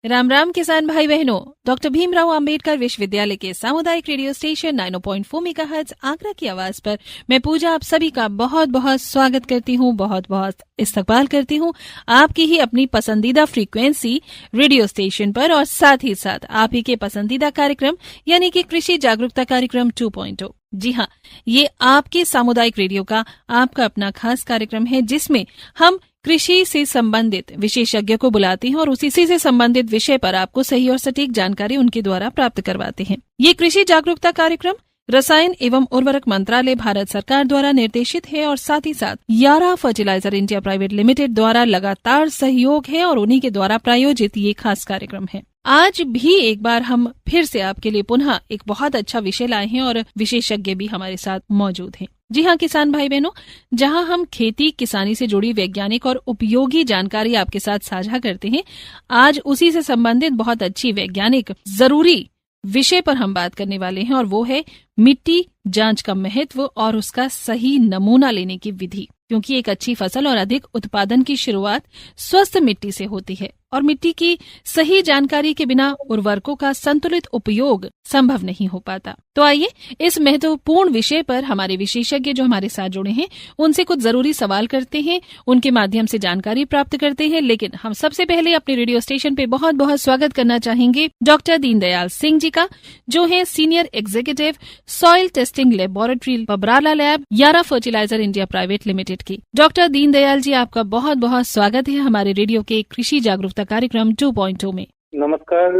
राम राम किसान भाई बहनों, डॉक्टर भीमराव अंबेडकर विश्वविद्यालय के सामुदायिक रेडियो स्टेशन 90.4 मेगाहर्ट्ज आगरा की आवाज पर मैं पूजा आप सभी का बहुत बहुत स्वागत करती हूँ, बहुत बहुत इस्तकबाल करती हूँ आपकी ही अपनी पसंदीदा फ्रीक्वेंसी रेडियो स्टेशन पर और साथ ही साथ आप ही के पसंदीदा कार्यक्रम यानी कि कृषि जागरूकता कार्यक्रम 2.0। जी हाँ, ये आपके सामुदायिक रेडियो का आपका अपना खास कार्यक्रम है जिसमें हम कृषि से संबंधित विशेषज्ञ को बुलाते हैं और उसी से संबंधित विषय पर आपको सही और सटीक जानकारी उनके द्वारा प्राप्त करवाते हैं। ये कृषि जागरूकता कार्यक्रम रसायन एवं उर्वरक मंत्रालय भारत सरकार द्वारा निर्देशित है और साथ ही साथ यारा फर्टिलाइजर इंडिया प्राइवेट लिमिटेड द्वारा लगातार सहयोग है और उन्हीं के द्वारा प्रायोजित ये खास कार्यक्रम है। आज भी एक बार हम फिर से आपके लिए पुनः एक बहुत अच्छा विषय लाए हैं और विशेषज्ञ भी हमारे साथ मौजूद हैं। जी हाँ किसान भाई बहनों, जहाँ हम खेती किसानी से जुड़ी वैज्ञानिक और उपयोगी जानकारी आपके साथ साझा करते हैं, आज उसी से संबंधित बहुत अच्छी वैज्ञानिक जरूरी विषय पर हम बात करने वाले हैं और वो है मिट्टी जांच का महत्व और उसका सही नमूना लेने की विधि। क्योंकि एक अच्छी फसल और अधिक उत्पादन की शुरुआत स्वस्थ मिट्टी से होती है और मिट्टी की सही जानकारी के बिना उर्वरकों का संतुलित उपयोग संभव नहीं हो पाता। तो आइए इस महत्वपूर्ण विषय पर हमारे विशेषज्ञ जो हमारे साथ जुड़े हैं उनसे कुछ जरूरी सवाल करते हैं, उनके माध्यम से जानकारी प्राप्त करते हैं। लेकिन हम सबसे पहले अपने रेडियो स्टेशन पे बहुत बहुत स्वागत करना चाहेंगे डॉक्टर दीनदयाल सिंह जी का, जो है senior executive soil testing laboratory Babrala lab यारा फर्टिलाइजर इंडिया प्राइवेट लिमिटेड की। डॉक्टर दीनदयाल जी, आपका बहुत बहुत स्वागत है हमारे रेडियो के कृषि जागरूकता कार्यक्रम 2.0 में। नमस्कार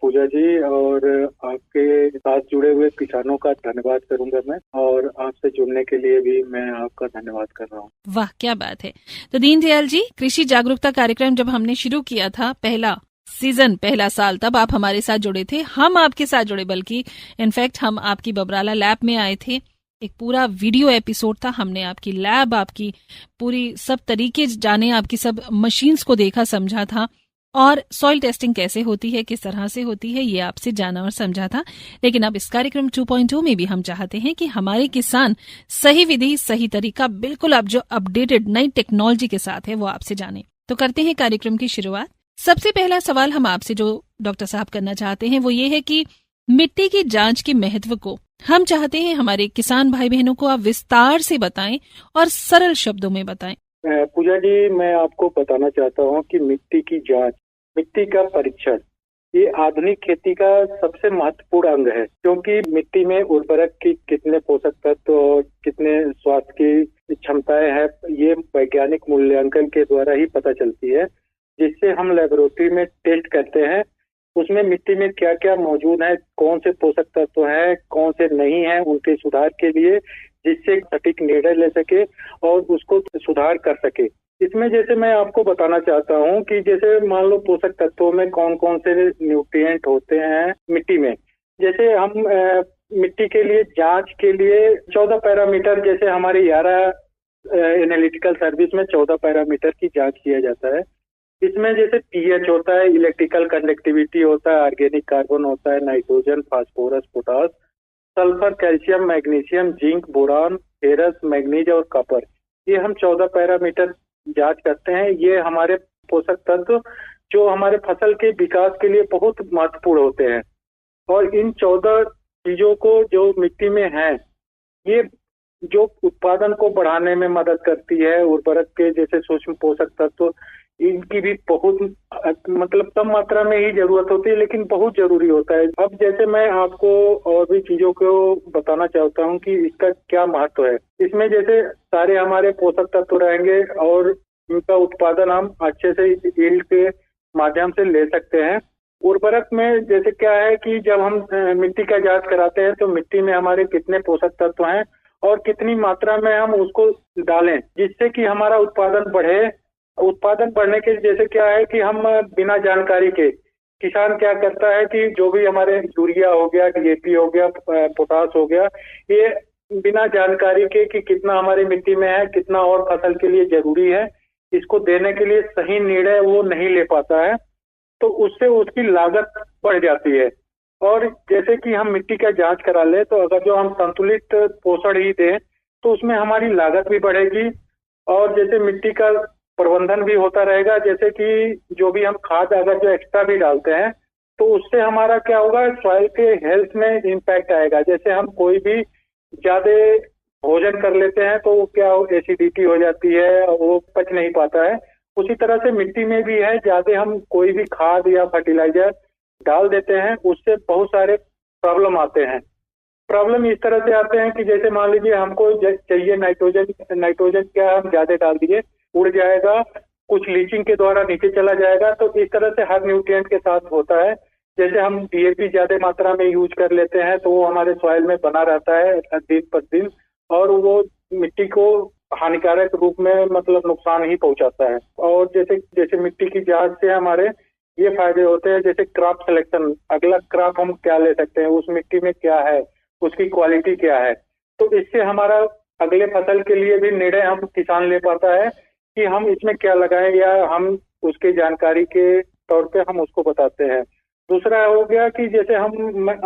पूजा जी, और आपके साथ जुड़े हुए किसानों का धन्यवाद करूंगा मैं, और आपसे जुड़ने के लिए भी मैं आपका धन्यवाद कर रहा हूँ। वाह क्या बात है। तो दीनदयाल जी, कृषि जागरूकता कार्यक्रम जब हमने शुरू किया था, पहला सीजन पहला साल, तब आप हमारे साथ जुड़े थे, हम आपके साथ जुड़े, बल्कि इनफैक्ट हम आपकी बबराला लैब में आए थे। एक पूरा वीडियो एपिसोड था, हमने आपकी लैब, आपकी पूरी सब तरीके जाने, आपकी सब मशीन्स को देखा समझा था और सॉइल टेस्टिंग कैसे होती है, किस तरह से होती है, ये आपसे जाना और समझा था। लेकिन अब इस कार्यक्रम 2.0 में भी हम चाहते हैं कि हमारे किसान सही विधि सही तरीका बिल्कुल अब जो अपडेटेड नई टेक्नोलॉजी के साथ है वो आपसे जाने। तो करते हैं कार्यक्रम की शुरुआत। सबसे पहला सवाल हम आपसे जो डॉक्टर साहब करना चाहते हैं वो ये है कि मिट्टी की जांच के महत्व को हम चाहते हैं हमारे किसान भाई बहनों को आप विस्तार से बताएं और सरल शब्दों में बताएं। पूजा जी, मैं आपको बताना चाहता हूँ कि मिट्टी की जांच, मिट्टी का परीक्षण, ये आधुनिक खेती का सबसे महत्वपूर्ण अंग है। क्योंकि मिट्टी में उर्वरक की कितने पोषक तत्व और कितने स्वास्थ्य की क्षमताएं हैं, ये वैज्ञानिक मूल्यांकन के द्वारा ही पता चलती है, जिससे हम लेबोरेटरी में टेस्ट करते हैं। उसमें मिट्टी में क्या क्या मौजूद है, कौन से पोषक तत्व हैं, कौन से नहीं हैं, उनके सुधार के लिए, जिससे सटीक निर्णय ले सके और उसको सुधार कर सके। इसमें जैसे मैं आपको बताना चाहता हूँ कि जैसे मान लो पोषक तत्वों में कौन कौन से न्यूट्रिएंट होते हैं मिट्टी में। जैसे हम मिट्टी के लिए जांच के लिए 14 पैरामीटर, जैसे हमारे यारा एनालिटिकल सर्विस में 14 पैरामीटर की जांच किया जाता है। इसमें जैसे पीएच होता है, इलेक्ट्रिकल कंडक्टिविटी होता है, ऑर्गेनिक कार्बन होता है, nitrogen, phosphorus, potash, sulphur, calcium, magnesium, zinc, boron, ferrous, manganese और कॉपर, ये हम 14 पैरामीटर जांच करते हैं। ये हमारे पोषक तत्व जो हमारे फसल के विकास के लिए बहुत महत्वपूर्ण होते हैं। और इन 14 चीजों को जो मिट्टी में है, ये जो उत्पादन को बढ़ाने में मदद करती है, उर्वरक के जैसे सूक्ष्म पोषक तत्व, इनकी भी बहुत मतलब कम मात्रा में ही जरूरत होती है, लेकिन बहुत जरूरी होता है। अब जैसे मैं आपको और भी चीजों को बताना चाहता हूँ कि इसका क्या महत्व है। इसमें जैसे सारे हमारे पोषक तत्व रहेंगे और इनका उत्पादन हम अच्छे से यील्ड के माध्यम से ले सकते हैं। उर्वरक में जैसे क्या है कि जब हम मिट्टी का जांच कराते हैं तो मिट्टी में हमारे कितने पोषक तत्व हैं और कितनी मात्रा में हम उसको डालें, जिससे कि हमारा उत्पादन बढ़े। उत्पादन बढ़ने के जैसे क्या है कि हम बिना जानकारी के, किसान क्या करता है कि जो भी हमारे यूरिया हो गया, डीएपी हो गया, पोटास हो गया, ये बिना जानकारी के कि कितना हमारी मिट्टी में है, कितना और फसल के लिए जरूरी है, इसको देने के लिए सही निर्णय वो नहीं ले पाता है, तो उससे उसकी लागत बढ़ जाती है। और जैसे कि हम मिट्टी का जांच करा ले तो अगर जो हम संतुलित पोषण ही दें तो उसमें हमारी लागत भी बढ़ेगी। और जैसे मिट्टी का प्रबंधन भी होता रहेगा। जैसे कि जो भी हम खाद अगर जो एक्स्ट्रा भी डालते हैं तो उससे हमारा क्या होगा, सॉइल के हेल्थ में इम्पैक्ट आएगा। जैसे हम कोई भी ज्यादा भोजन कर लेते हैं तो क्या एसिडिटी हो जाती है, वो पच नहीं पाता है। उसी तरह से मिट्टी में भी है, ज्यादा हम कोई भी खाद या फर्टिलाइजर डाल देते हैं उससे बहुत सारे प्रॉब्लम आते हैं। प्रॉब्लम इस तरह से आते हैं कि जैसे मान लीजिए हमको चाहिए नाइट्रोजन क्या हम ज्यादा डाल दिए, उड़ जाएगा, कुछ लीचिंग के द्वारा नीचे चला जाएगा। तो इस तरह से हर न्यूट्रिएंट के साथ होता है। जैसे हम डीएपी ज्यादा मात्रा में यूज कर लेते हैं तो वो हमारे सॉइल में बना रहता है दिन पर दिन, और वो मिट्टी को हानिकारक रूप में मतलब नुकसान ही पहुंचाता है। और जैसे जैसे मिट्टी की जांच से हमारे ये फायदे होते हैं, जैसे क्रॉप सिलेक्शन, अगला क्रॉप हम क्या ले सकते हैं, उस मिट्टी में क्या है, उसकी क्वालिटी क्या है। तो इससे हमारा अगले फसल के लिए भी निर्णय हम किसान ले पाता है कि हम इसमें क्या लगाएं, या हम उसके जानकारी के तौर पे हम उसको बताते हैं। दूसरा हो गया कि जैसे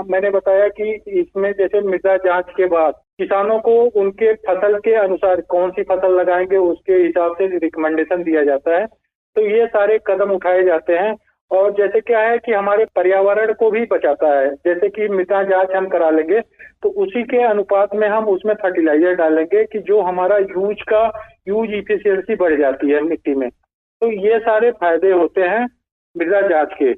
मैंने बताया कि इसमें जैसे मृदा जांच के बाद किसानों को उनके फसल के अनुसार कौन सी फसल लगाएंगे उसके हिसाब से रिकमेंडेशन दिया जाता है। तो ये सारे कदम उठाए जाते हैं। और जैसे क्या है कि हमारे पर्यावरण को भी बचाता है। जैसे कि मृदा जांच हम करा लेंगे तो उसी के अनुपात में हम उसमें फर्टिलाइजर डालेंगे कि जो हमारा यूज इफिशियंसी बढ़ जाती है मिट्टी में। तो ये सारे फायदे होते हैं मृदा जांच के।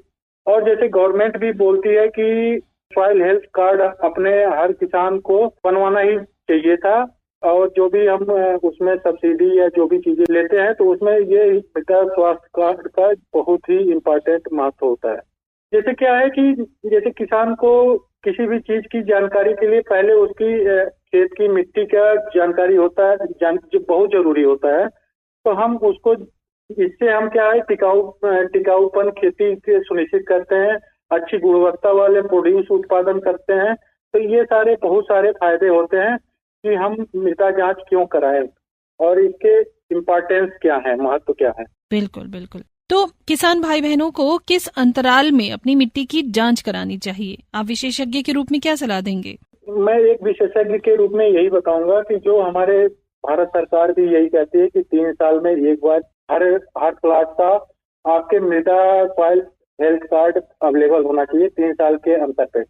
और जैसे गवर्नमेंट भी बोलती है कि सॉइल हेल्थ कार्ड अपने हर किसान को बनवाना ही चाहिए था, और जो भी हम उसमें सब्सिडी या जो भी चीजें लेते हैं तो उसमें ये मृदा स्वास्थ्य कार्ड का बहुत ही इम्पोर्टेंट महत्व होता है। जैसे क्या है कि जैसे किसान को किसी भी चीज की जानकारी के लिए पहले उसकी खेत की मिट्टी का जानकारी होता है, जो बहुत जरूरी होता है। तो हम उसको, इससे हम क्या है टिकाऊपन खेती के सुनिश्चित करते हैं, अच्छी गुणवत्ता वाले प्रोड्यूस उत्पादन करते हैं। तो ये सारे बहुत सारे फायदे होते हैं कि हम मृदा जांच क्यों कराएं और इसके इम्पोर्टेंस क्या है, महत्व क्या है। बिल्कुल बिल्कुल। तो किसान भाई बहनों को किस अंतराल में अपनी मिट्टी की जांच करानी चाहिए, आप विशेषज्ञ के रूप में क्या सलाह देंगे? मैं एक विशेषज्ञ के रूप में यही बताऊंगा कि जो हमारे भारत सरकार भी यही कहती है कि 3 साल में एक बार हर प्लाट का आपके मृदा सॉइल हेल्थ कार्ड अवेलेबल होना चाहिए 3 साल के अंतर पे।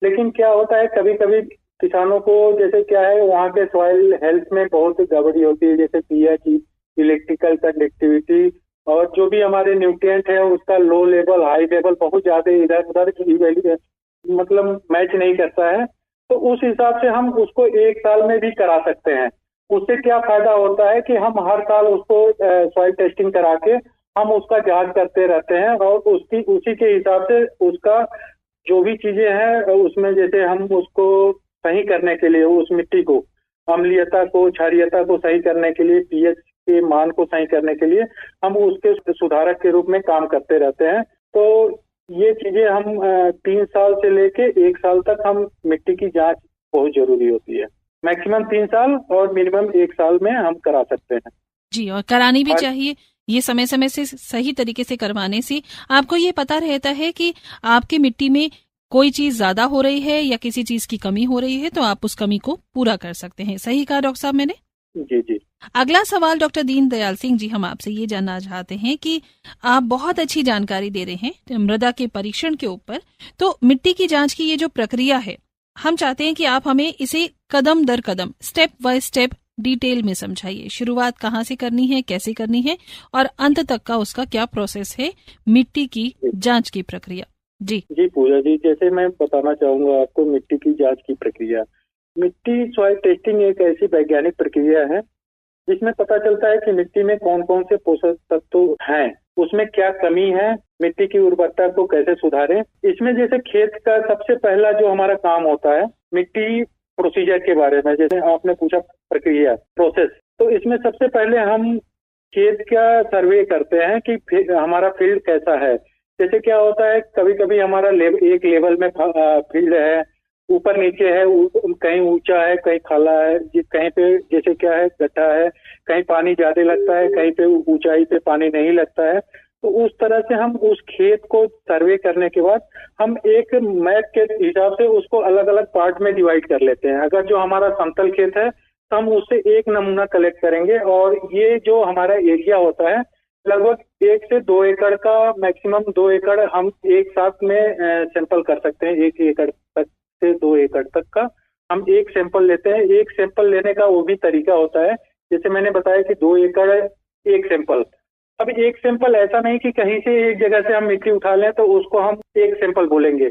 लेकिन क्या होता है, कभी कभी किसानों को जैसे क्या है वहाँ के सॉइल हेल्थ में बहुत गड़बड़ी होती है, जैसे पीएच, इलेक्ट्रिकल कंडक्टिविटी और जो भी हमारे न्यूट्रिएंट है उसका लो लेवल हाई लेवल बहुत ज्यादा इधर उधर मतलब मैच नहीं करता है। तो उस हिसाब से हम उसको 1 साल में भी करा सकते हैं। उससे क्या फायदा होता है कि हम हर साल उसको सॉइल टेस्टिंग करा के हम उसका जांच करते रहते हैं, और उसी के हिसाब से उसका जो भी चीजें हैं उसमें जैसे हम उसको सही करने के लिए, उस मिट्टी को अम्लीयता को, क्षारीयता को सही करने के लिए, पीएच के मान को सही करने के लिए हम उसके सुधारक के रूप में काम करते रहते हैं। तो ये चीजें हम 3 साल से लेके 1 साल तक हम मिट्टी की जांच बहुत जरूरी होती है। मैक्सिमम 3 साल और मिनिमम 1 साल में हम करा सकते हैं। जी, और करानी भी चाहिए। ये समय समय से सही तरीके से करवाने से आपको ये पता रहता है कि आपकी मिट्टी में कोई चीज ज्यादा हो रही है या किसी चीज की कमी हो रही है, तो आप उस कमी को पूरा कर सकते हैं। सही कहा डॉक्टर साहब मैंने? जी जी। अगला सवाल डॉक्टर दीन दयाल सिंह जी, हम आपसे ये जानना चाहते हैं कि आप बहुत अच्छी जानकारी दे रहे हैं मृदा के परीक्षण के ऊपर। तो मिट्टी की जांच की ये जो प्रक्रिया है, हम चाहते हैं कि आप हमें इसे कदम दर कदम, स्टेप बाय स्टेप डिटेल में समझाइए। शुरुआत कहाँ से करनी है, कैसे करनी है, और अंत तक का उसका क्या प्रोसेस है, मिट्टी की जांच की प्रक्रिया। जी जी पूजा जी, जैसे मैं बताना चाहूंगा आपको मिट्टी की जांच की प्रक्रिया। मिट्टी सॉइल टेस्टिंग एक ऐसी वैज्ञानिक प्रक्रिया है जिसमें पता चलता है कि मिट्टी में कौन कौन से पोषक तत्व हैं, उसमें क्या कमी है, मिट्टी की उर्वरता को कैसे सुधारें। इसमें जैसे खेत का सबसे पहला जो हमारा काम होता है मिट्टी प्रोसीजर के बारे में, जैसे आपने पूछा प्रक्रिया प्रोसेस, तो इसमें सबसे पहले हम खेत का सर्वे करते हैं कि हमारा फील्ड कैसा है। जैसे क्या होता है, कभी कभी हमारा एक लेवल में फील्ड है, ऊपर नीचे है, कहीं ऊंचा है, कहीं खाला है, कहीं पे जैसे क्या है गड्ढा है, कहीं पानी ज्यादा लगता है, कहीं पे ऊंचाई पे पानी नहीं लगता है। तो उस तरह से हम उस खेत को सर्वे करने के बाद हम एक मैप के हिसाब से उसको अलग अलग पार्ट में डिवाइड कर लेते हैं। अगर जो हमारा समतल खेत है, हम उससे एक नमूना कलेक्ट करेंगे और ये जो हमारा एरिया होता है लगभग 1 से 2 एकड़ का, मैक्सिमम 2 एकड़ हम एक साथ में सैंपल कर सकते हैं। 1 एकड़ तक से 2 एकड़ तक का हम एक सैंपल लेते हैं। एक सैंपल लेने का वो भी तरीका होता है, जैसे मैंने बताया कि 2 एकड़ एक सैंपल। अब एक सैंपल ऐसा नहीं कि कहीं से एक जगह से हम मिट्टी उठा लें तो उसको हम एक सैंपल बोलेंगे।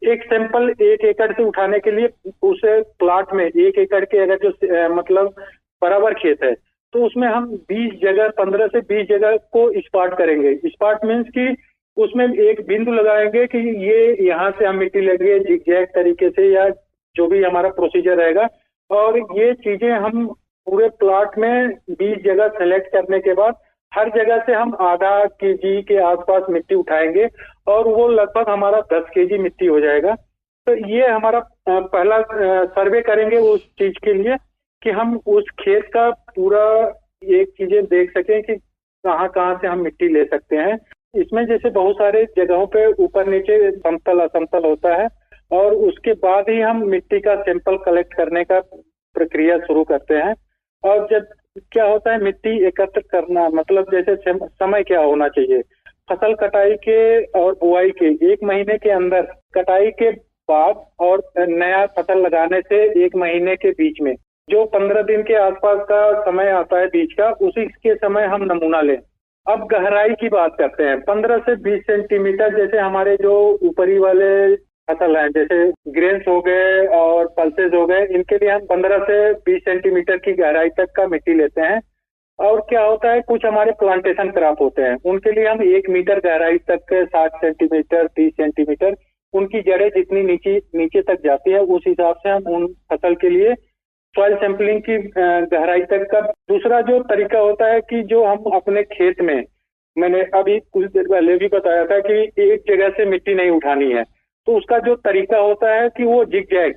एक सैंपल 1 एकड़ से उठाने के लिए उस प्लाट में 1 एकड़ के अगर जो मतलब बराबर खेत है तो उसमें हम 20 जगह 15 से 20 जगह को स्पॉट करेंगे। स्पॉट मीन्स कि उसमें एक बिंदु लगाएंगे कि ये यहाँ से हम मिट्टी लेंगे जिगजैग तरीके से, या जो भी हमारा प्रोसीजर रहेगा। और ये चीजें हम पूरे प्लॉट में 20 जगह सेलेक्ट करने के बाद हर जगह से हम आधा केजी के आसपास मिट्टी उठाएंगे और वो लगभग हमारा 10 केजी मिट्टी हो जाएगा। तो ये हमारा पहला सर्वे करेंगे उस चीज के लिए कि हम उस खेत का पूरा एक चीजें देख सकें कि कहाँ कहाँ से हम मिट्टी ले सकते हैं। इसमें जैसे बहुत सारे जगहों पे ऊपर नीचे समतल असमतल होता है और उसके बाद ही हम मिट्टी का सैंपल कलेक्ट करने का प्रक्रिया शुरू करते हैं। और जब क्या होता है मिट्टी एकत्र करना, मतलब जैसे समय क्या होना चाहिए, फसल कटाई के और बुआई के 1 महीने के अंदर, कटाई के बाद और नया फसल लगाने से 1 महीने के बीच में जो 15 दिन के आसपास का समय आता है बीज का, उसी के समय हम नमूना लें। अब गहराई की बात करते हैं। 15 से 20 सेंटीमीटर जैसे हमारे जो ऊपरी वाले फसल हैं, जैसे ग्रेन्स हो गए और पल्सेज हो गए, इनके लिए हम 15 से 20 सेंटीमीटर की गहराई तक का मिट्टी लेते हैं। और क्या होता है, कुछ हमारे प्लांटेशन क्रॉप होते हैं, उनके लिए हम 1 मीटर गहराई तक 60 सेंटीमीटर 30 सेंटीमीटर उनकी जड़ें जितनी नीचे तक जाती है उस हिसाब से हम उन फसल के लिए सॉइल सैंपलिंग की गहराई तक का। दूसरा जो तरीका होता है कि जो हम अपने खेत में, मैंने अभी कुछ देर पहले भी बताया था कि एक जगह से मिट्टी नहीं उठानी है, तो उसका जो तरीका होता है कि वो जिगजैग,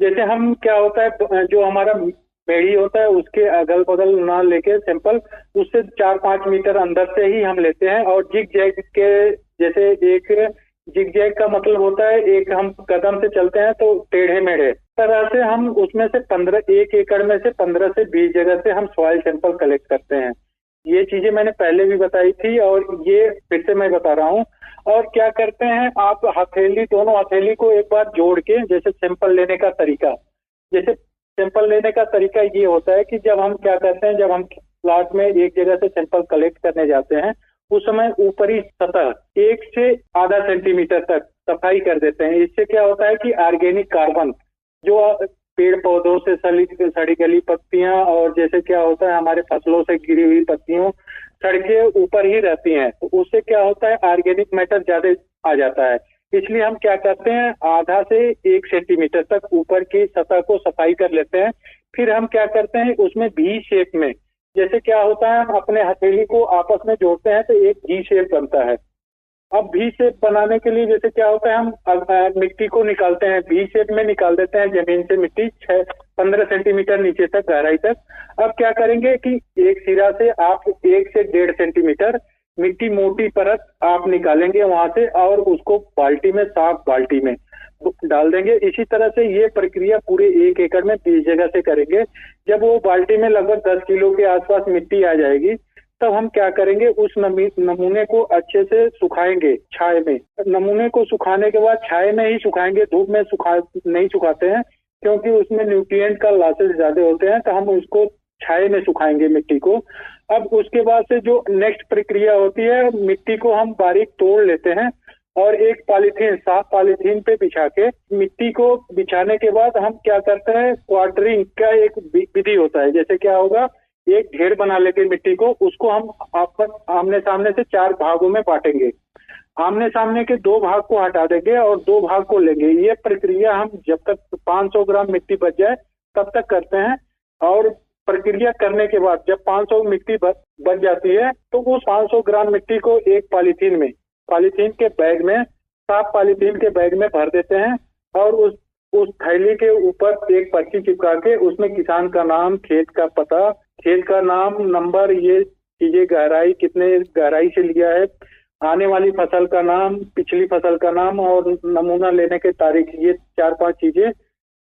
जैसे हम क्या होता है जो हमारा बेड़ी होता है उसके अगल बगल ना लेके सैंपल उससे 4-5 मीटर अंदर से ही हम लेते हैं। और जिगजैग के जैसे एक जिगजैग का मतलब होता है एक हम कदम से चलते हैं तो टेढ़े मेढ़े तरह से हम उसमें से 1 एकड़ में से 15 से 20 जगह से हम सॉइल सैंपल कलेक्ट करते हैं। ये चीजें मैंने पहले भी बताई थी और ये फिर से मैं बता रहा हूँ। और क्या करते हैं, आप हथेली, दोनों हथेली को एक बार जोड़ के, जैसे सैंपल लेने का तरीका, जैसे सैंपल लेने का तरीका ये होता है कि जब हम क्या करते हैं, जब हम प्लाट में एक जगह से सैंपल कलेक्ट करने जाते हैं उस समय ऊपरी सतह 1 से आधा सेंटीमीटर तक सफाई कर देते हैं। इससे क्या होता है कि ऑर्गेनिक कार्बन जो पेड़ पौधों से सड़ी गली पत्तियां और जैसे क्या होता है हमारे फसलों से गिरी हुई पत्तियों सड़के ऊपर ही रहती हैं, तो उससे क्या होता है ऑर्गेनिक मैटर ज्यादा आ जाता है। इसलिए हम क्या करते हैं, आधा से 1 सेंटीमीटर तक ऊपर की सतह को सफाई कर लेते हैं। फिर हम क्या करते हैं, उसमें भी शेप में, जैसे क्या होता है हम अपने हथेली को आपस में जोड़ते हैं तो एक भी शेप बनता है। अब भी शेप बनाने के लिए जैसे क्या होता है हम मिट्टी को निकालते हैं, भी शेप में निकाल देते हैं जमीन से मिट्टी 15 सेंटीमीटर नीचे तक गहराई तक। अब क्या करेंगे कि एक सिरा से आप 1 से 1.5 सेंटीमीटर मिट्टी मोटी परत आप निकालेंगे वहां से और उसको बाल्टी में, साफ बाल्टी में डाल देंगे। इसी तरह से ये प्रक्रिया पूरे 1 एकड़ में 20 जगह से करेंगे। जब वो बाल्टी में लगभग 10 किलो के आसपास मिट्टी आ जाएगी तब हम क्या करेंगे, उस नमूने को अच्छे से सुखाएंगे छाए में। नमूने को सुखाने के बाद छाए में ही सुखाएंगे, धूप में नहीं सुखाते हैं क्योंकि उसमें न्यूट्रिएंट का लॉसेस ज्यादा होते हैं, तो हम उसको छाए में सुखाएंगे मिट्टी को। अब उसके बाद से जो नेक्स्ट प्रक्रिया होती है, मिट्टी को हम बारीक तोड़ लेते हैं और एक पॉलीथीन, साफ पॉलीथीन पे बिछा के, मिट्टी को बिछाने के बाद हम क्या करते हैं, क्वार्टरिंग का एक विधि होता है। जैसे क्या होगा, एक ढेर बना लेके मिट्टी को, उसको हम आमने सामने से 4 भागों में बांटेंगे। आमने सामने के 2 भाग को हटा देंगे और 2 भाग को लेंगे। ये प्रक्रिया हम जब तक 500 ग्राम मिट्टी बच जाए तब तक करते हैं। और प्रक्रिया करने के बाद जब 500 मिट्टी बच जाती है तो उस 500 ग्राम मिट्टी को एक पॉलीथीन के बैग में, साफ पॉलीथीन के बैग में भर देते हैं और उस थैली के ऊपर एक पर्ची चिपका के उसमें किसान का नाम, खेत का पता, खेत का नाम, नंबर, ये चीजें, गहराई कितने गहराई से लिया है, आने वाली फसल का नाम, पिछली फसल का नाम और नमूना लेने के तारीख, ये 4-5 चीजें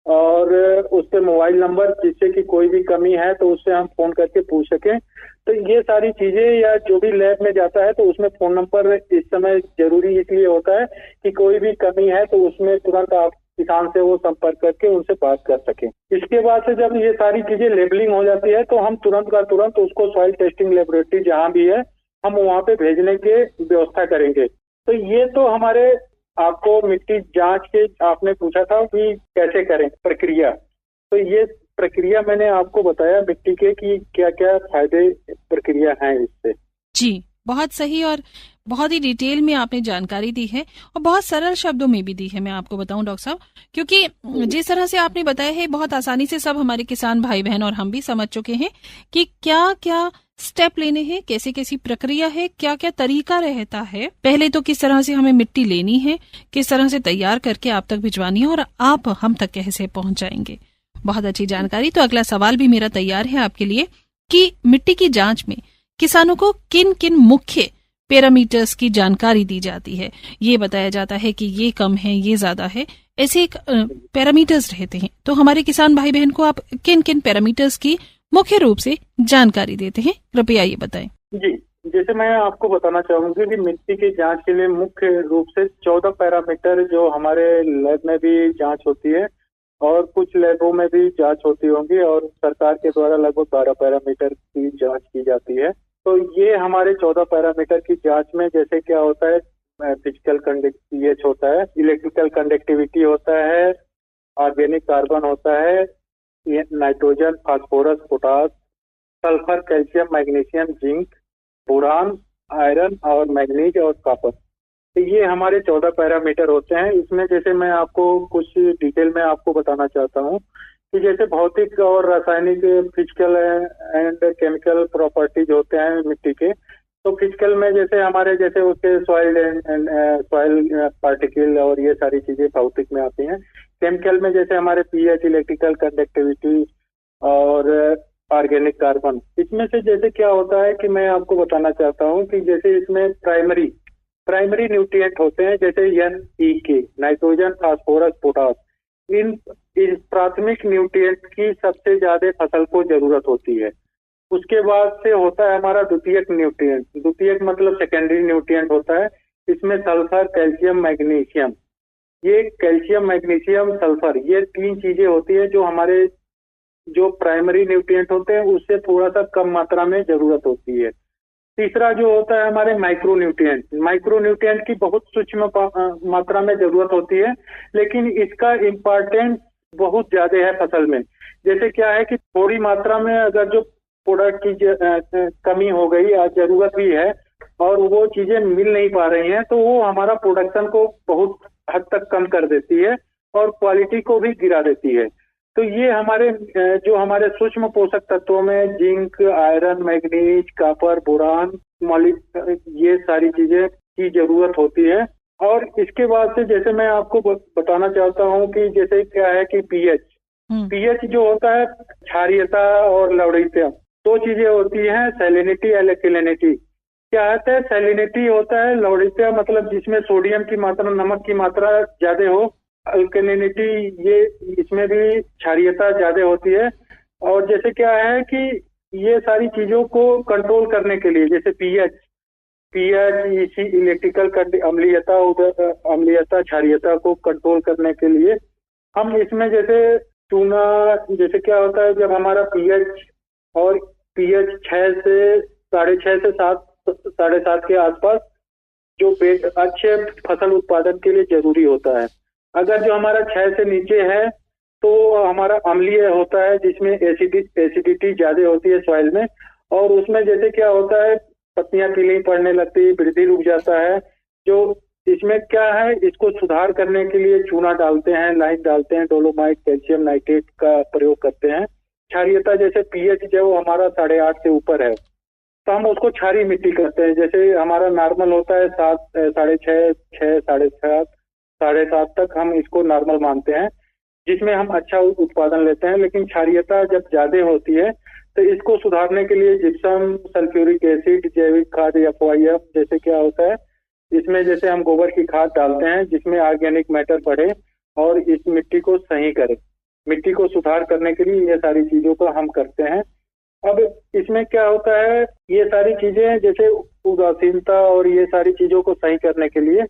और उस पे मोबाइल नंबर, जिससे कि कोई भी कमी है तो उससे हम फोन करके पूछ सकें। तो ये सारी चीजें, या जो भी लैब में जाता है तो उसमें फोन नंबर इस समय जरूरी इसलिए होता है कि कोई भी कमी है तो उसमें तुरंत आप किसान से वो संपर्क करके उनसे बात कर सकें। इसके बाद से जब ये सारी चीजें लेबलिंग हो जाती है तो हम तुरंत का तुरंत उसको सॉइल टेस्टिंग लेबोरेटरी जहां भी है हम वहां पे भेजने के व्यवस्था करेंगे। तो ये तो हमारे, आपको मिट्टी जांच के आपने पूछा था कि कैसे करें प्रक्रिया, तो ये प्रक्रिया मैंने आपको बताया मिट्टी के कि क्या क्या फायदे प्रक्रिया हैं इससे। जी, बहुत सही और बहुत ही डिटेल में आपने जानकारी दी है और बहुत सरल शब्दों में भी दी है। मैं आपको बताऊं डॉक्टर साहब, क्योंकि जिस तरह से आपने बताया है बहुत आसानी से सब हमारे किसान भाई बहन और हम भी समझ चुके हैं कि क्या क्या स्टेप लेने हैं, कैसे कैसी प्रक्रिया है, क्या क्या तरीका रहता है। पहले तो किस तरह से हमें मिट्टी लेनी है, किस तरह से तैयार करके आप तक भिजवानी है और आप हम तक कैसे पहुंचाएंगे। बहुत अच्छी जानकारी। तो अगला सवाल भी मेरा तैयार है आपके लिए कि मिट्टी की जांच में किसानों को किन किन मुख्य पैरामीटर्स की जानकारी दी जाती है। ये बताया जाता है कि ये कम है, ये ज्यादा है, ऐसे एक पैरामीटर्स रहते हैं। तो हमारे किसान भाई बहन को आप किन किन पैरामीटर्स की मुख्य रूप से जानकारी देते हैं, कृपया ये बताएं। जी, जैसे मैं आपको बताना चाहूंगी कि मिट्टी की जांच के लिए मुख्य रूप से 14 पैरामीटर जो हमारे लैब में भी जांच होती है और कुछ लैबों में भी जांच होती होंगी, और सरकार के द्वारा लगभग 12 पैरामीटर की जांच की जाती है। तो ये हमारे 14 पैरामीटर की जांच में जैसे क्या होता है, फिजिकल पीएच होता है, इलेक्ट्रिकल कंडक्टिविटी होता है, ऑर्गेनिक कार्बन होता है, nitrogen, phosphorus, potash, sulphur, calcium, magnesium, zinc, boron, iron और मैग्नीज और कॉपर। तो ये हमारे 14 पैरामीटर होते हैं। इसमें जैसे मैं आपको कुछ डिटेल में आपको बताना चाहता हूँ कि जैसे भौतिक और रासायनिक, फिजिकल एंड केमिकल प्रॉपर्टीज होते हैं मिट्टी के। तो फिजिकल में जैसे हमारे जैसे उसके सॉइल पार्टिकल और ये सारी चीजें भौतिक में आती हैं। केमिकल में जैसे हमारे पीएच, इलेक्ट्रिकल कंडक्टिविटी और ऑर्गेनिक कार्बन। इसमें से जैसे क्या होता है कि मैं आपको बताना चाहता हूँ कि जैसे इसमें प्राइमरी न्यूट्रिएंट होते हैं, जैसे NPK, नाइट्रोजन, फास्फोरस, पोटास। इन प्राथमिक न्यूट्रिएंट की सबसे ज्यादा फसल को जरूरत होती है। उसके बाद से होता है हमारा द्वितीयक न्यूट्रिएंट। द्वितीयक मतलब सेकेंडरी न्यूट्रिएंट होता है। इसमें सल्फर, कैल्शियम, मैग्नीशियम, ये कैल्शियम, मैग्नीशियम, सल्फर, ये 3 चीजें होती है जो हमारे जो प्राइमरी न्यूट्रिएंट होते हैं उससे थोड़ा सा कम मात्रा में जरूरत होती है। तीसरा जो होता है हमारे माइक्रो न्यूट्रिएंट की बहुत सूक्ष्म मात्रा में जरूरत होती है, लेकिन इसका इम्पोर्टेंस बहुत ज्यादा है फसल में। जैसे क्या है कि थोड़ी मात्रा में अगर जो प्रोडक्ट की कमी हो गई या जरूरत भी है और वो चीजें मिल नहीं पा रही हैं, तो वो हमारा प्रोडक्शन को बहुत हद तक कम कर देती है और क्वालिटी को भी गिरा देती है। तो ये हमारे सूक्ष्म पोषक तत्वों में zinc, iron, manganese, copper, boron, ये सारी चीजें की जरूरत होती है। और इसके बाद से जैसे मैं आपको बताना चाहता हूँ कि जैसे क्या है कि पीएच जो होता है, क्षारीयता और लवणीयता, 2 चीजें होती हैं, सैलिनिटी और एल्कलिनिटी। क्या होता है, सैलिनिटी होता है, लवणीयता मतलब जिसमें सोडियम की मात्रा, नमक की मात्रा ज्यादा हो। अल्कलिनिटी, ये इसमें भी क्षारीयता ज्यादा होती है। और जैसे क्या है कि ये सारी चीजों को कंट्रोल करने के लिए, जैसे पीएच, इलेक्ट्रिकल अम्लीयता, क्षारीयता को कंट्रोल करने के लिए हम इसमें जैसे चूना, जैसे क्या होता है जब हमारा पीएच 6 से 6.5 से 7.5 के आसपास जो अच्छे फसल उत्पादन के लिए जरूरी होता है। अगर जो हमारा 6 से नीचे है तो हमारा अम्लीय होता है, जिसमें एसिडिटी ज्यादा होती है सॉइल में, और उसमें जैसे क्या होता है पत्तियां पीली पड़ने लगती है, वृद्धि रुक जाता है। जो इसमें क्या है, इसको सुधार करने के लिए चूना डालते हैं, लाइम डालते हैं, डोलोमाइट, कैल्शियम नाइट्रेट का प्रयोग करते हैं। क्षारीयता जैसे पीएच जो हमारा 8.5 से ऊपर है तो हम उसको क्षारीय मिट्टी करते हैं। जैसे हमारा नॉर्मल होता है 7, 6.5, 6, 7.5 तक हम इसको नॉर्मल मानते हैं, जिसमें हम अच्छा उत्पादन लेते हैं। लेकिन क्षारीयता जब ज्यादा होती है तो इसको सुधारने के लिए जिप्सम, सल्फ्यूरिक एसिड, जैविक खाद या FOIF जैसे क्या होता है, इसमें जैसे हम गोबर की खाद डालते हैं जिसमें ऑर्गेनिक मैटर बढ़े और इस मिट्टी को सही करे। मिट्टी को सुधार करने के लिए ये सारी चीजों को हम करते हैं। अब इसमें क्या होता है, ये सारी चीजें जैसे उदासीनता और ये सारी चीजों को सही करने के लिए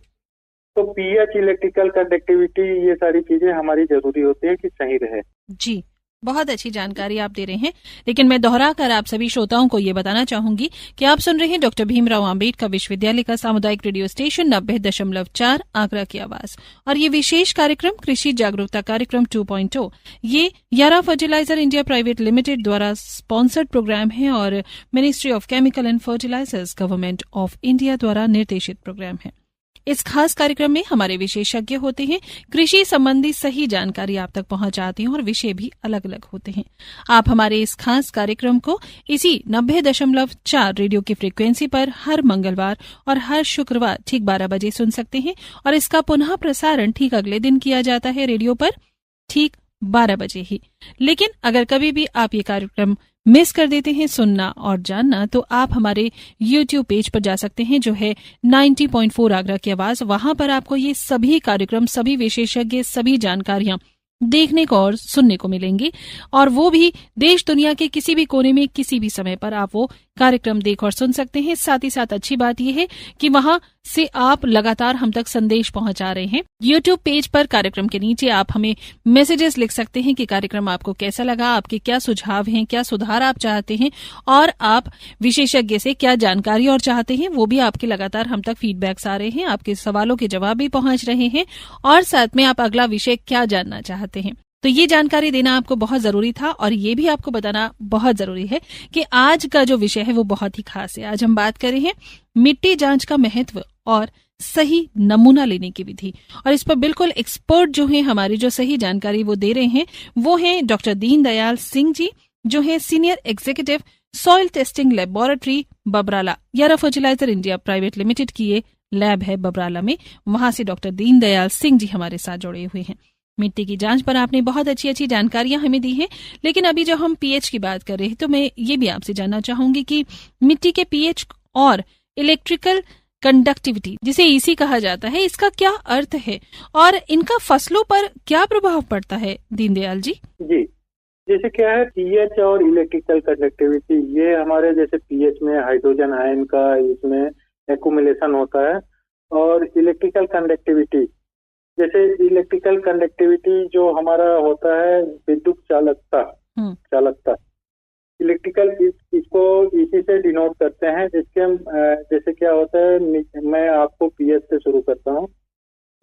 तो पीएच, इलेक्ट्रिकल कंडक्टिविटी, ये सारी चीजें हमारी जरूरी होती है कि सही रहे। जी, बहुत अच्छी जानकारी आप दे रहे हैं। लेकिन मैं दोहरा कर आप सभी श्रोताओं को ये बताना चाहूंगी कि आप सुन रहे हैं डॉक्टर भीमराव आंबेडकर विश्वविद्यालय का सामुदायिक रेडियो स्टेशन 90.4 आगरा की आवाज, और ये विशेष कार्यक्रम कृषि जागरूकता कार्यक्रम 2.0 ये Yara fertiliser India private limited द्वारा स्पॉन्सर्ड प्रोग्राम है और ministry of chemical and fertilisers government of India द्वारा निर्देशित प्रोग्राम है। इस खास कार्यक्रम में हमारे विशेषज्ञ होते हैं, कृषि संबंधी सही जानकारी आप तक पहुंचाते हैं और विषय भी अलग अलग होते हैं। आप हमारे इस खास कार्यक्रम को इसी 90.4 रेडियो की फ्रीक्वेंसी पर हर मंगलवार और हर शुक्रवार ठीक 12 बजे सुन सकते हैं, और इसका पुनः प्रसारण ठीक अगले दिन किया जाता है रेडियो पर ठीक 12 बजे ही। लेकिन अगर कभी भी आप ये कार्यक्रम मिस कर देते हैं सुनना और जानना, तो आप हमारे YouTube पेज पर जा सकते हैं जो है 90.4 आगरा की आवाज। वहां पर आपको ये सभी कार्यक्रम, सभी विशेषज्ञ, सभी जानकारियां देखने को और सुनने को मिलेंगी, और वो भी देश दुनिया के किसी भी कोने में किसी भी समय पर आप वो कार्यक्रम देख और सुन सकते हैं। साथ ही साथ अच्छी बात यह है कि वहां से आप लगातार हम तक संदेश पहुंचा रहे हैं। YouTube पेज पर कार्यक्रम के नीचे आप हमें मैसेजेस लिख सकते हैं कि कार्यक्रम आपको कैसा लगा, आपके क्या सुझाव हैं, क्या सुधार आप चाहते हैं, और आप विशेषज्ञ से क्या जानकारी और चाहते हैं। वो भी आपके लगातार हम तक फीडबैक्स आ रहे हैं, आपके सवालों के जवाब भी पहुंच रहे हैं, और साथ में आप अगला विषय क्या जानना चाहते हैं। तो ये जानकारी देना आपको बहुत जरूरी था, और ये भी आपको बताना बहुत जरूरी है कि आज का जो विषय है वो बहुत ही खास है। आज हम बात कर रहे हैं मिट्टी जांच का महत्व और सही नमूना लेने की विधि, और इस पर बिल्कुल एक्सपर्ट जो है हमारी, जो सही जानकारी वो दे रहे हैं, वो हैं डॉक्टर दीनदयाल सिंह जी, जो है senior executive soil testing laboratory Babrala, यारा फर्टिलाइजर इंडिया प्राइवेट लिमिटेड की ये लैब है बबराला में। वहां से डॉक्टर दीनदयाल सिंह जी हमारे साथ जुड़े हुए हैं। मिट्टी की जांच पर आपने बहुत अच्छी अच्छी जानकारियां हमें दी हैं, लेकिन अभी जब हम पीएच की बात कर रहे हैं तो मैं ये भी आपसे जानना चाहूंगी कि मिट्टी के पीएच और इलेक्ट्रिकल कंडक्टिविटी, जिसे ईसी कहा जाता है, इसका क्या अर्थ है और इनका फसलों पर क्या प्रभाव पड़ता है? दीनदयाल जी जी, जैसे क्या है, पीएच और इलेक्ट्रिकल कंडक्टिविटी, ये हमारे जैसे पीएच में हाइड्रोजन आयन का इसमें एक्यूमुलेशन होता है, और इलेक्ट्रिकल कंडक्टिविटी, जैसे इलेक्ट्रिकल कंडक्टिविटी जो हमारा होता है विद्युत चालकता इलेक्ट्रिकल, इसको इसी से डिनोट करते हैं। जिसके हम जैसे क्या होता है, मैं आपको पीएच से शुरू करता हूँ।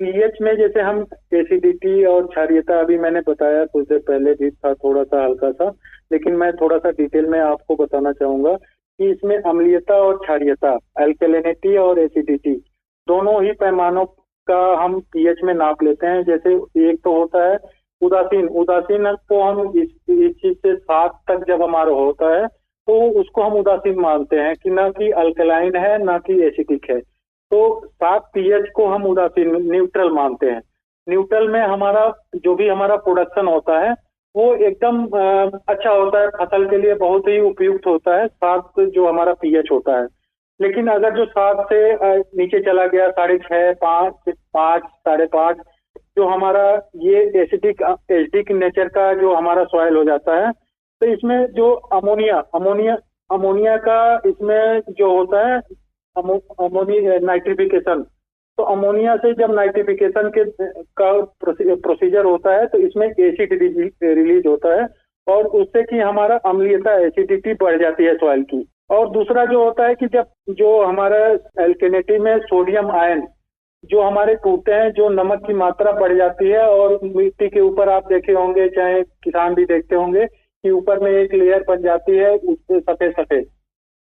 पीएच में जैसे हम एसिडिटी और क्षारीयता, अभी मैंने बताया कुछ देर पहले भी था, थोड़ा सा हल्का सा, लेकिन मैं थोड़ा सा डिटेल में आपको बताना चाहूंगा कि इसमें अम्लीयता और क्षारीयता, अल्कलिनिटी और एसिडिटी, दोनों ही पैमानों का हम पीएच में नाप लेते हैं। जैसे एक तो होता है उदासीन को हम इस चीज से 7 तक जब हमारा होता है तो उसको हम उदासीन मानते हैं कि ना कि अल्कलाइन है ना कि एसिडिक है। तो 7 पीएच को हम उदासीन, न्यूट्रल मानते हैं। न्यूट्रल में हमारा जो भी हमारा प्रोडक्शन होता है वो एकदम अच्छा होता है, फसल के लिए बहुत ही उपयुक्त होता है 7 जो हमारा पीएच होता है। लेकिन अगर जो 7 से नीचे चला गया 6.5, 5, 5.5, जो हमारा ये एसिडिक नेचर का जो हमारा सॉइल हो जाता है, तो इसमें जो अमोनिया का इसमें जो होता है नाइट्रिफिकेशन, तो अमोनिया से जब नाइट्रिफिकेशन का प्रोसीजर होता है तो इसमें एसिड रिलीज होता है, और उससे कि हमारा अम्लीयता, एसिडिटी बढ़ जाती है सॉइल की। और दूसरा जो होता है कि जब जो हमारा एल्केनिटी में सोडियम आयन जो हमारे टूटते हैं, जो नमक की मात्रा बढ़ जाती है, और मिट्टी के ऊपर आप देखे होंगे, चाहे किसान भी देखते होंगे कि ऊपर में एक लेयर बन जाती है उससे सफेद,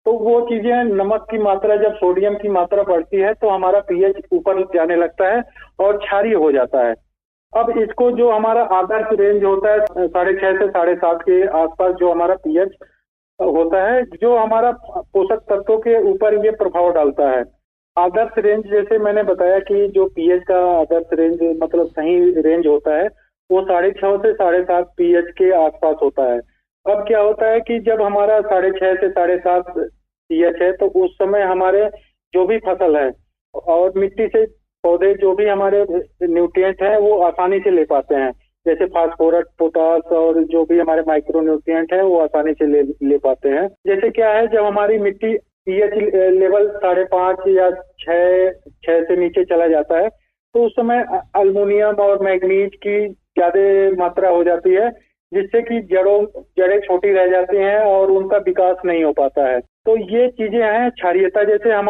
तो वो चीजें, नमक की मात्रा, जब सोडियम की मात्रा बढ़ती है तो हमारा पीएच ऊपर जाने लगता है और क्षारीय हो जाता है। अब इसको जो हमारा आदर्श रेंज होता है 6.5 से 7.5 के आसपास जो हमारा पीएच होता है, जो हमारा पोषक तत्वों के ऊपर ये प्रभाव डालता है। आदर्श रेंज, जैसे मैंने बताया कि जो पीएच का आदर्श रेंज मतलब सही रेंज होता है वो 6.5 से 7.5 पीएच के आसपास होता है। अब क्या होता है कि जब हमारा 6.5 से 7.5 पीएच है तो उस समय हमारे जो भी फसल है और मिट्टी से पौधे जो भी हमारे न्यूट्रिएंट हैं वो आसानी से ले पाते हैं। जैसे फास्फोरस, पोटास और जो भी हमारे माइक्रो न्यूट्रिएंट है वो आसानी से ले पाते हैं। जैसे क्या है, जब हमारी मिट्टी पीएच लेवल 5.5 या 6 से नीचे चला जाता है तो उस समय अल्मीनियम और मैग्नीज की ज्यादा मात्रा हो जाती है, जिससे कि जड़ें छोटी रह जाती हैं और उनका विकास नहीं हो पाता है। तो ये चीजें हैं क्षारीयता। जैसे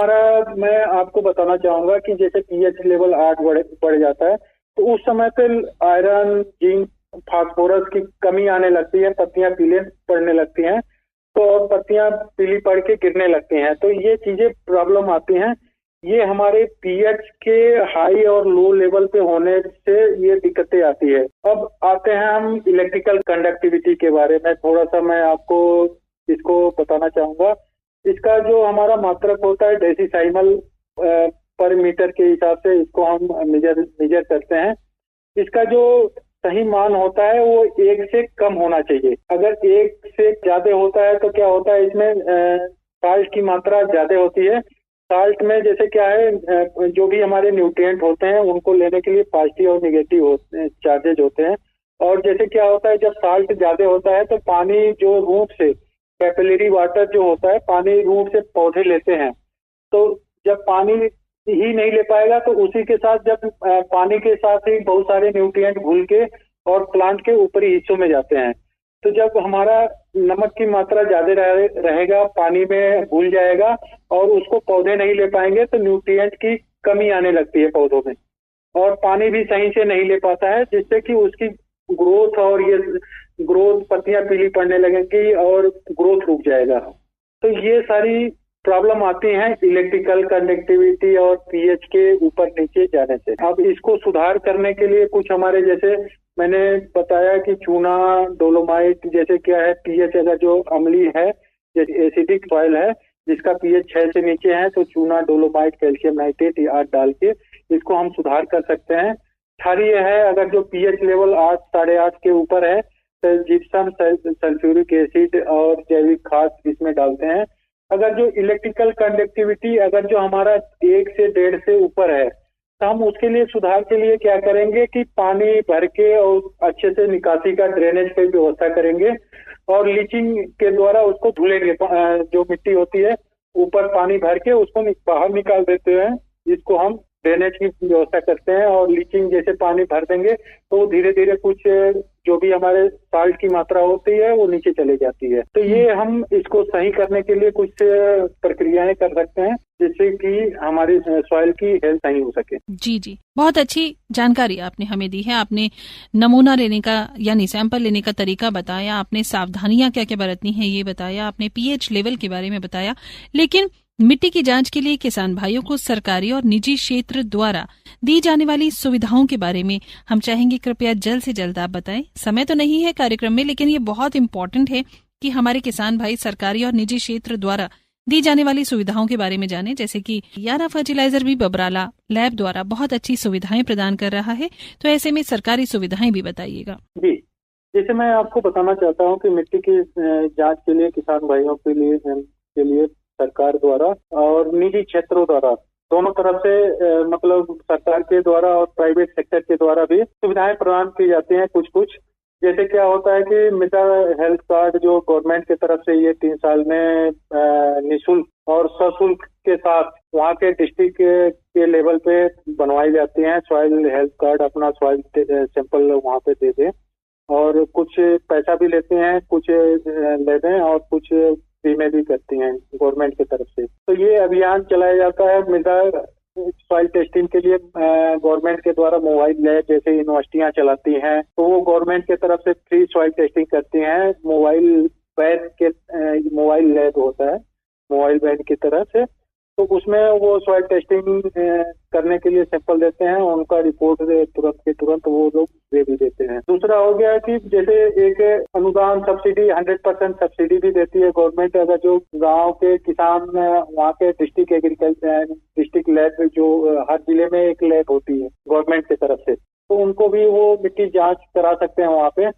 मैं आपको बताना चाहूंगा कि जैसे पीएच लेवल 8 बढ़ जाता है तो उस समय पे आयरन, जिंक, फास्फोरस की कमी आने लगती है, पत्तियां पीले पड़ने लगती हैं तो और पत्तियां पीली पड़ के गिरने लगती हैं। तो ये चीजें प्रॉब्लम आती हैं। ये हमारे पीएच के हाई और लो लेवल पे होने से ये दिक्कतें आती है। अब आते हैं हम इलेक्ट्रिकल कंडक्टिविटी के बारे में। थोड़ा सा मैं आपको इसको बताना चाहूंगा। इसका जो हमारा मात्रक होता है डेसीसाइमल पर मीटर के हिसाब से इसको हम मेजर करते हैं। इसका जो सही मान होता है वो 1 से कम होना चाहिए। अगर 1 से ज्यादा होता है तो क्या होता है, इसमें साल्ट की मात्रा ज्यादा होती है। साल्ट में जैसे क्या है, जो भी हमारे न्यूट्रिएंट होते हैं उनको लेने के लिए पॉजिटिव और निगेटिव चार्जेज होते हैं। और जैसे क्या होता है, जब साल्ट ज्यादा होता है तो पानी जो रूट से, कैपिलरी वाटर जो होता है, पानी रूट से पौधे लेते हैं। तो जब पानी ही नहीं ले पाएगा तो उसी के साथ जब पानी के साथ ही बहुत सारे न्यूट्रिएंट घुल के और प्लांट के ऊपरी हिस्सों में जाते हैं। तो जब हमारा नमक की मात्रा ज्यादा रहेगा, पानी में घुल जाएगा और उसको पौधे नहीं ले पाएंगे तो न्यूट्रिएंट की कमी आने लगती है पौधों में और पानी भी सही से नहीं ले पाता है, जिससे कि उसकी ग्रोथ और ये ग्रोथ, पत्तियां पीली पड़ने लगेंगी और ग्रोथ रुक जाएगा। तो ये सारी प्रॉब्लम आती है इलेक्ट्रिकल कंडक्टिविटी और पीएच के ऊपर नीचे जाने से। अब इसको सुधार करने के लिए कुछ हमारे, जैसे मैंने बताया कि चूना, डोलोमाइट, जैसे क्या है पीएच अगर जो अम्लीय है, जैसे एसिडिक सॉइल है जिसका पीएच 6 से नीचे है तो चूना, डोलोमाइट, कैल्शियम नाइट्रेट या डाल के इसको हम सुधार कर सकते हैं। क्षारीय है, अगर जो पीएच लेवल 8, 8.5 के ऊपर है तो जिप्सम, सल्फ्यूरिक एसिड और जैविक खाद इसमें डालते हैं। अगर जो इलेक्ट्रिकल कंडक्टिविटी अगर जो हमारा 1 से 1.5 से ऊपर है तो हम उसके लिए सुधार के लिए क्या करेंगे कि पानी भर के और अच्छे से निकासी का, ड्रेनेज की व्यवस्था करेंगे और लीचिंग के द्वारा उसको धुलेंगे। जो मिट्टी होती है ऊपर पानी भर के उसको बाहर निकाल देते हैं, जिसको हम ड्रेनेज की व्यवस्था करते हैं। और लीचिंग जैसे पानी भर देंगे तो धीरे धीरे कुछ जो भी हमारे साल्ट की मात्रा होती है वो नीचे चले जाती है। तो ये हम इसको सही करने के लिए कुछ प्रक्रियाएं कर सकते हैं जिससे कि हमारी सॉइल की हेल्थ सही हो सके। जी जी, बहुत अच्छी जानकारी आपने हमें दी है। आपने नमूना लेने का यानी सैंपल लेने का तरीका बताया, आपने सावधानियां क्या क्या बरतनी है ये बताया, आपने पीएच लेवल के बारे में बताया। लेकिन मिट्टी की जांच के लिए किसान भाइयों को सरकारी और निजी क्षेत्र द्वारा दी जाने वाली सुविधाओं के बारे में हम चाहेंगे कृपया जल्द से जल्द आप बताएं। समय तो नहीं है कार्यक्रम में, लेकिन ये बहुत इम्पोर्टेंट है कि हमारे किसान भाई सरकारी और निजी क्षेत्र द्वारा दी जाने वाली सुविधाओं के बारे में जाने। जैसे कि यारा फर्टिलाइजर भी बबराला लैब द्वारा बहुत अच्छी सुविधाएं प्रदान कर रहा है, तो ऐसे में सरकारी सुविधाएं भी बताइएगा। जी, जैसे मैं आपको बताना चाहता हूँ कि मिट्टी की जांच के लिए किसान भाइयों के लिए सरकार द्वारा और निजी क्षेत्रों द्वारा, दोनों तरफ से मतलब सरकार के द्वारा और प्राइवेट सेक्टर के द्वारा भी सुविधाएं प्रदान की जाती हैं कुछ। जैसे क्या होता है कि मृदा हेल्थ कार्ड जो गवर्नमेंट की तरफ से ये 3 साल में निःशुल्क और सशुल्क के साथ वहाँ के डिस्ट्रिक्ट के लेवल पे बनवाई जाती हैं। सॉइल हेल्थ कार्ड, अपना सॉइल सैंपल वहाँ पे दे दें और कुछ पैसा भी लेते हैं, कुछ ले दें और कुछ फ्री में भी करती हैं गवर्नमेंट की तरफ से। तो ये अभियान चलाया जाता है मृदा सॉइल टेस्टिंग के लिए। गवर्नमेंट के द्वारा मोबाइल लैब जैसे यूनिवर्सिटियां चलाती हैं तो वो गवर्नमेंट की तरफ से फ्री सॉइल टेस्टिंग करती हैं। मोबाइल लैब होता है मोबाइल वैन की तरह से, तो उसमें वो सॉइल टेस्टिंग करने के लिए सैंपल देते हैं, उनका रिपोर्ट तुरंत के तुरंत वो लोग दे भी देते हैं। दूसरा हो गया कि जैसे एक अनुदान सब्सिडी 100% सब्सिडी भी देती है गवर्नमेंट। अगर जो गांव के किसान वहाँ के डिस्ट्रिक्ट लैब जो हर जिले में एक लैब होती है गवर्नमेंट की तरफ से, तो उनको भी वो मिट्टी जांच करा सकते हैं वहाँ पे।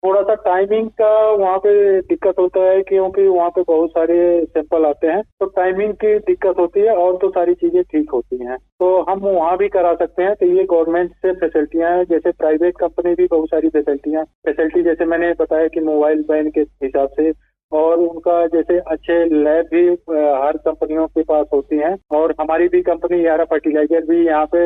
थोड़ा सा टाइमिंग का वहाँ पे दिक्कत होता है, क्योंकि वहाँ पे बहुत सारे सैंपल आते हैं, तो टाइमिंग की दिक्कत होती है, और तो सारी चीजें ठीक होती हैं। तो हम वहाँ भी करा सकते हैं। तो ये गवर्नमेंट से फैसिलिटियां हैं। जैसे प्राइवेट कंपनी भी बहुत सारी फैसिलिटी जैसे मैंने बताया कि मोबाइल वैन के हिसाब से, और उनका जैसे अच्छे लैब भी हर कंपनियों के पास होती हैं, और हमारी भी कंपनी यारा फर्टिलाइजर भी यहाँ पे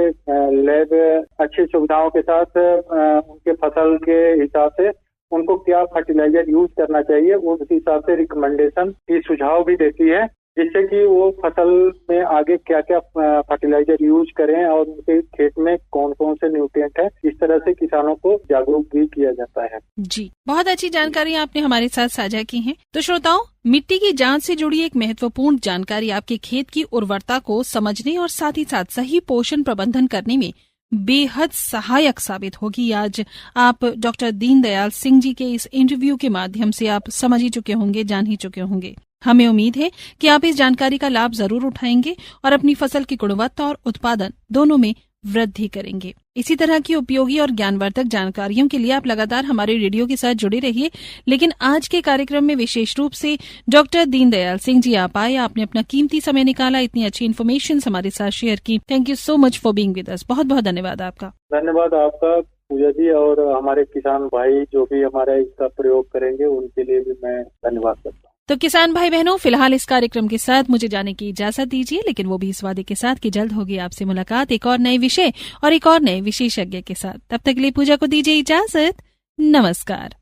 लैब अच्छी सुविधाओं के साथ उनके फसल के हिसाब से उनको क्या फर्टिलाइजर यूज करना चाहिए उस हिसाब से रिकमेंडेशन की सुझाव भी देती है, जिससे कि वो फसल में आगे क्या क्या फर्टिलाइजर यूज करें और उनके खेत में कौन कौन से न्यूट्रिएंट है, इस तरह से किसानों को जागरूक भी किया जाता है। जी, बहुत अच्छी जानकारी आपने हमारे साथ साझा की है। तो श्रोताओं, मिट्टी की जांच से जुड़ी एक महत्वपूर्ण जानकारी आपके खेत की उर्वरता को समझने और साथ ही साथ सही पोषण प्रबंधन करने में बेहद सहायक साबित होगी। आज आप डॉक्टर दीनदयाल सिंह जी के इस इंटरव्यू के माध्यम से आप समझ ही चुके होंगे, जान ही चुके होंगे। हमें उम्मीद है कि आप इस जानकारी का लाभ जरूर उठाएंगे और अपनी फसल की गुणवत्ता और उत्पादन दोनों में वृद्धि करेंगे। इसी तरह की उपयोगी और ज्ञानवर्धक जानकारियों के लिए आप लगातार हमारे रेडियो के साथ जुड़े रहिए। लेकिन आज के कार्यक्रम में विशेष रूप से डॉक्टर दीनदयाल सिंह जी आप आए, आपने अपना कीमती समय निकाला, इतनी अच्छी इन्फॉर्मेशन हमारे साथ शेयर की। Thank you so much for being with us. बहुत बहुत धन्यवाद आपका। धन्यवाद आपका पूजा जी, और हमारे किसान भाई जो भी हमारा इसका प्रयोग करेंगे उनके लिए भी मैं धन्यवाद करता हूँ। तो किसान भाई बहनों, फिलहाल इस कार्यक्रम के साथ मुझे जाने की इजाजत दीजिए, लेकिन वो भी इस वादे के साथ कि जल्द होगी आपसे मुलाकात एक और नए विषय और एक और नए विशेषज्ञ के साथ। तब तक के लिए पूजा को दीजिए इजाजत। नमस्कार।